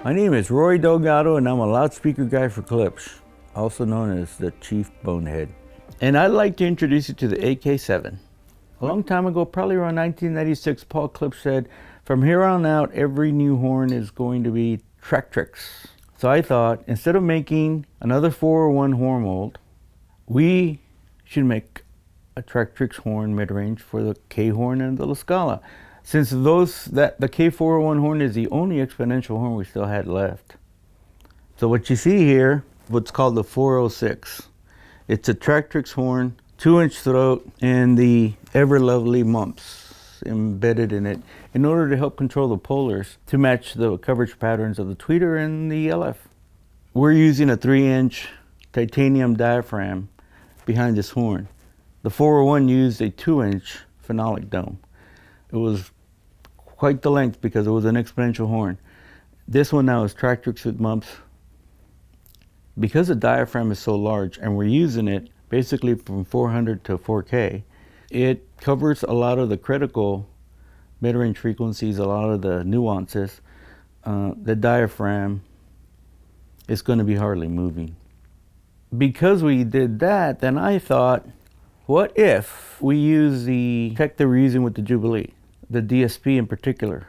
My name is Roy Delgado and I'm a loudspeaker guy for Klipsch, also known as the Chief Bonehead. And I'd like to introduce you to the AK7. A long time ago, probably around 1996, Paul Klipsch said, from here on out, every new horn is going to be Tractrix. So I thought, instead of making another 401 horn mold, we should make a Tractrix horn mid-range for the K horn and the La Scala. Since the K401 horn is the only exponential horn we still had left. So what you see here, what's called the 406. It's a Tractrix horn, 2-inch throat, and the ever lovely mumps embedded in it in order to help control the polars to match the coverage patterns of the tweeter and the LF. We're using a 3-inch titanium diaphragm behind this horn. The 401 used a 2-inch phenolic dome. It was quite the length because it was an exponential horn. This one now is Tractrix with mumps. Because the diaphragm is so large and we're using it basically from 400 to 4K, it covers a lot of the critical mid-range frequencies, a lot of the nuances. The diaphragm is going to be hardly moving. Because we did that, then I thought, what if we use the tech that we're using with the Jubilee, the DSP in particular.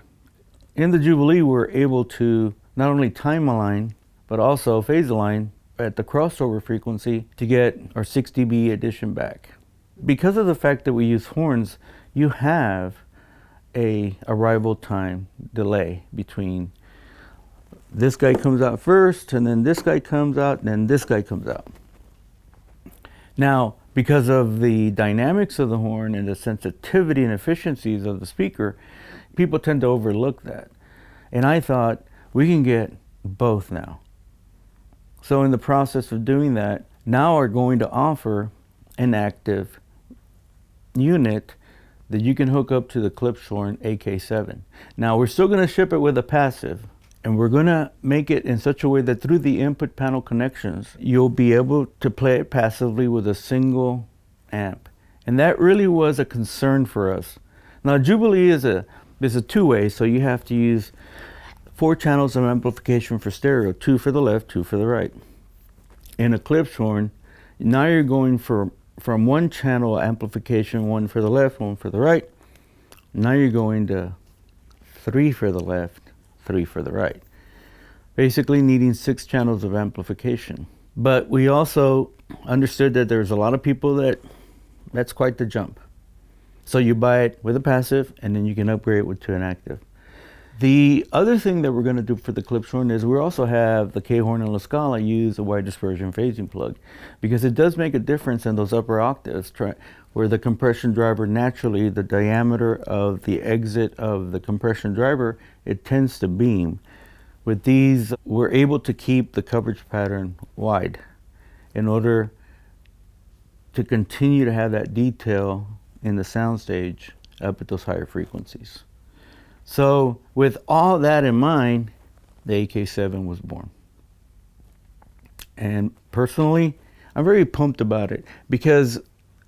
In the Jubilee, we're able to not only time align, but also phase align at the crossover frequency to get our 6 dB addition back. Because of the fact that we use horns, you have a arrival time delay between this guy comes out first, and then this guy comes out, and then this guy comes out. Now, because of the dynamics of the horn and the sensitivity and efficiencies of the speaker, people tend to overlook that. And I thought, we can get both now. So in the process of doing that, now we're going to offer an active unit that you can hook up to the Klipschorn AK7. Now we're still going to ship it with a passive, and we're going to make it in such a way that through the input panel connections, you'll be able to play it passively with a single amp. And that really was a concern for us. Now Jubilee is a two-way, so you have to use 4 channels of amplification for stereo, 2 for the left, 2 for the right. In a Klipschorn, now you're going from 1 channel amplification, 1 for the left, 1 for the right. Now you're going to 3 for the left, 3 for the right. Basically needing 6 channels of amplification. But we also understood that there's a lot of people that's quite the jump. So you buy it with a passive and then you can upgrade it to an active. The other thing that we're going to do for the Klipschorn is we also have the K-horn and La Scala use a wide dispersion phasing plug, because it does make a difference in those upper octaves where the compression driver, naturally the diameter of the exit of the compression driver, it tends to beam. With these, we're able to keep the coverage pattern wide in order to continue to have that detail in the soundstage up at those higher frequencies. So with all that in mind, the AK7 was born. And personally, I'm very pumped about it, because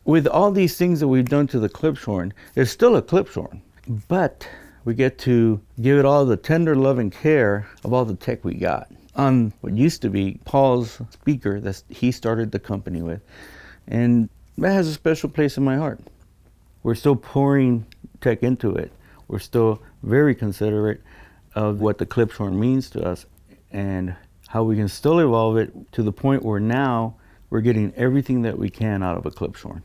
with all these things that we've done to the Klipschorn, there's still a Klipschorn, but we get to give it all the tender love and care of all the tech we got on what used to be Paul's speaker that he started the company with. And that has a special place in my heart. We're still pouring tech into it. We're still very considerate of what the Klipschorn means to us and how we can still evolve it to the point where now we're getting everything that we can out of a Klipschorn.